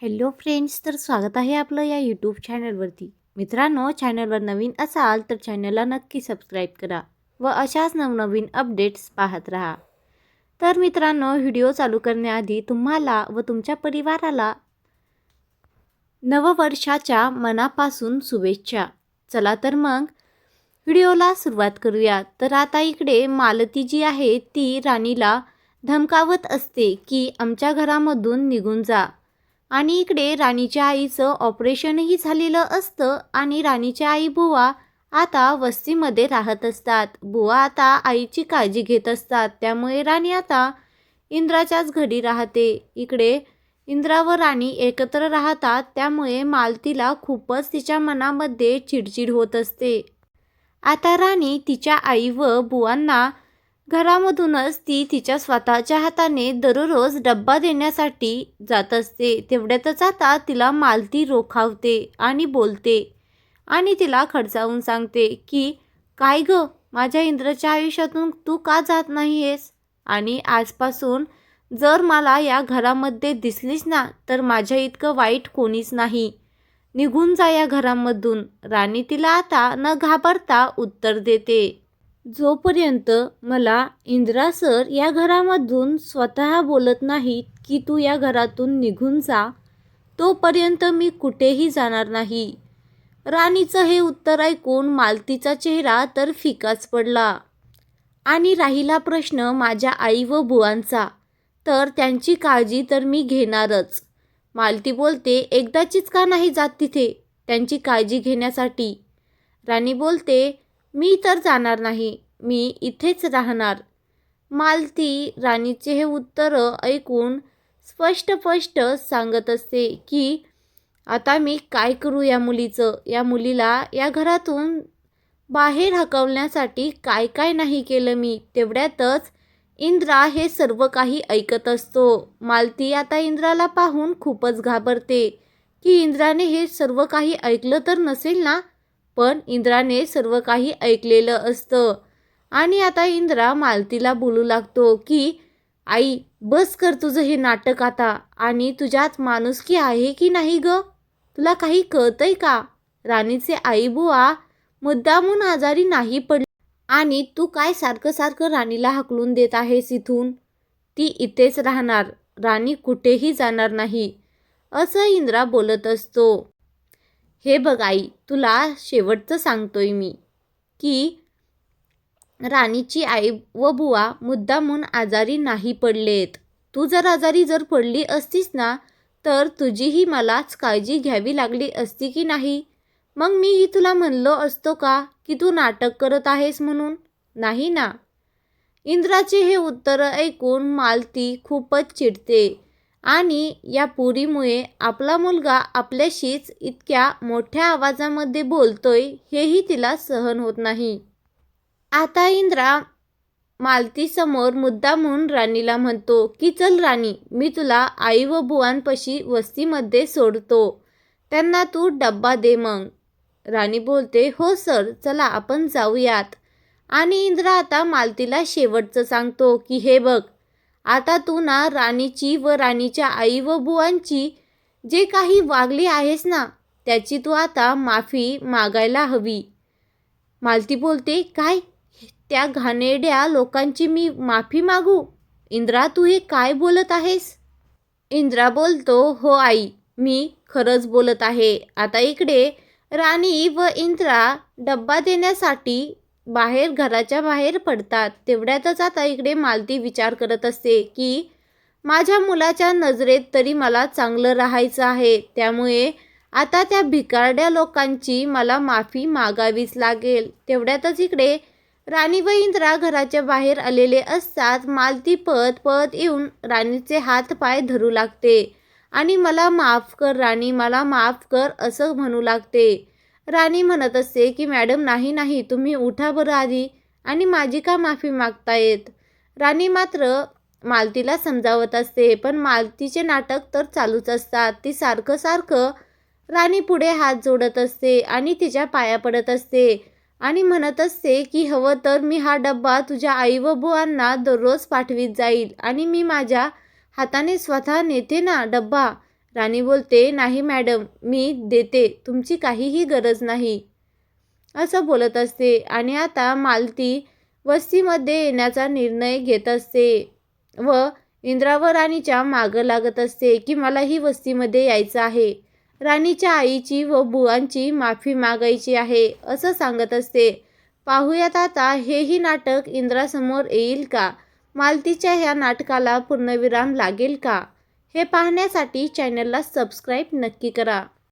Hello friends, तर स्वागत आहे आपलं या यूट्यूब चॅनलवरती. मित्रांनो, चॅनलवर नवीन असाल तर चॅनलला नक्की सबस्क्राईब करा व अशाच नवनवीन अपडेट्स पाहत राहा. तर मित्रांनो, व्हिडिओ चालू करण्याआधी तुम्हाला व तुमच्या परिवाराला नववर्षाच्या मनापासून शुभेच्छा. चला तर मग व्हिडिओला सुरुवात करूया. तर आता इकडे मालती जी आहे ती राणीला धमकावत असते की आमच्या घरामधून निघून जा. आणि इकडे राणीच्या आईचं ऑपरेशनही झालेलं असतं आणि राणीच्या आई बुवा आता वस्तीमध्ये राहत असतात. बुवा आता आईची काळजी घेत असतात. त्यामुळे राणी आता इंद्राच्याच घरी राहते. इकडे इंद्रा व राणी एकत्र राहतात. त्यामुळे मालतीला खूपच तिच्या मनामध्ये चिडचिड होत असते. आता राणी तिच्या आई व बुवांना घरामधूनच ती तिच्या स्वतःच्या हाताने दररोज डब्बा देण्यासाठी जात असते. तेवढ्यातच आता तिला मालती रोखावते आणि बोलते आणि तिला खडसावून सांगते की काय ग, माझ्या इंद्राच्या आयुष्यातून तू का जात नाही आहेस? आणि आजपासून जर मला या घरामध्ये दिसलीस ना तर माझ्या इतकं वाईट कोणीच नाही. निघून जा या घरामधून. राणी तिला आता न घाबरता उत्तर देते. जोपर्यंत मला इंद्रा सर या घरामधून स्वतः बोलत नाहीत की तू या घरातून निघून जा, तोपर्यंत मी कुठेही जाणार नाही. राणीचं हे उत्तर ऐकून मालतीचा चेहरा तर फिकाच पडला. आणि राहिला प्रश्न माझ्या आई व बुवांचा, तर त्यांची काळजी तर मी घेणारच. मालती बोलते, एकदाचीच का नाही जात तिथे त्यांची काळजी घेण्यासाठी? राणी बोलते, मी तर जाणार नाही, मी इथेच राहणार. मालती राणीचे हे उत्तर ऐकून स्पष्ट सांगत असते की आता मी काय करू या मुलीचं? या मुलीला या घरातून बाहेर हकलण्यासाठी काय काय नाही केलं मी. तेवढ्यातच इंद्रा हे सर्व काही ऐकत असतो. मालती आता इंद्राला पाहून खूपच घाबरते की इंद्राने हे सर्व काही ऐकलं तर नसेल ना. पण इंद्राने सर्व काही ऐकलेलं असतं. आणि आता इंद्रा मालतीला बोलू लागतो की आई, बस कर तुझं हे नाटक आता. आणि तुझ्यात माणुसकी आहे की नाही ग? तुला काही कळतंय का? राणीचे आई बुवा मुद्दामून आजारी नाही पडले आणि तू काय सारखं सारखं राणीला हाकलून देत आहेस इथून? ती इथेच राहणार, राणी कुठेही जाणार नाही, असं इंद्रा बोलत असतो. हे बघ आई, तुला शेवटचं सांगतोय मी की राणीची आई व बुवा मुद्दामून आजारी नाही पडलेत. तू जर आजारी पडली असतीस ना तर तुझीही मलाच काळजी घ्यावी लागली असती की नाही? मग मीही तुला म्हणलो असतो का की तू नाटक करत आहेस म्हणून? नाही ना. इंद्राचे हे उत्तर ऐकून मालती खूपच चिडते आणि या पोरीमुळे आपला मुलगा आपल्याशीच इतक्या मोठ्या आवाजामध्ये बोलतोय हेही तिला सहन होत नाही. आता इंद्रा मालतीसमोर मुद्दामून राणीला म्हणतो की चल राणी, मी तुला आई व बुवांपाशी वस्तीमध्ये सोडतो, त्यांना तू डब्बा दे मग. राणी बोलते, हो सर, चला आपण जाऊयात. आणि इंद्रा आता मालतीला शेवटचं सांगतो की हे बघ, आता तू ना राणीची व राणीच्या आई व बुवांची जे काही वागली आहेस ना त्याची तू आता माफी मागायला हवी. मालती बोलते, काय? त्या घाणेरड्या लोकांची मी माफी मागू? इंद्रा, तू हे काय बोलत आहेस? इंद्रा बोलतो, हो आई, मी खरंच बोलत आहे. आता इकडे राणी व इंद्रा डब्बा देण्यासाठी घराच्या बाहेर पडतात. तेवढ्यातच आता इकडे मालती विचार करत असते की माझ्या मुलाच्या नजरेत तरी मला चांगलं राहायचं आहे. त्यामुळे आता त्या भिकारड्या लोकांची मला माफी मागावीच लागेल. तेवढ्यातच इकडे राणी व इंद्रा घराच्या बाहेर आलेले असतात. मालती पळत पळत येऊन राणीचे हात पाय धरू लागते आणि मला माफ कर राणी, मला माफ कर असं म्हणू लागते. राणी म्हणत असते की मॅडम, नाही, तुम्ही उठा बरं आधी, आणि माझी का माफी मागतायत? राणी मात्र मालतीला समजावत असते, पण मालतीचे नाटक तर चालूच असतात. ती सारखं राणी पुढे हात जोडत असते आणि तिच्या पाया पडत असते आणि म्हणत असते की हवं तर मी हा डब्बा तुझ्या आई व बुवांना दररोज पाठवीत जाईल आणि मी माझ्या हाताने स्वतः नेते ना डब्बा. राणी बोलते, नाही मॅडम, मी देते, तुमची काहीही गरज नाही, असं बोलत असते. आणि आता मालती वस्तीमध्ये येण्याचा निर्णय घेत असते व इंद्रा व राणीच्या मागं लागत असते की मलाही वस्तीमध्ये यायचं आहे, राणीच्या आईची व बुवांची माफी मागायची आहे, असं सांगत असते. पाहूयात आता हेही नाटक इंद्रासमोर येईल का? मालतीच्या ह्या नाटकाला पूर्णविराम लागेल का? हे पाहण्यासाठी चॅनलला सबस्क्राईब नक्की करा.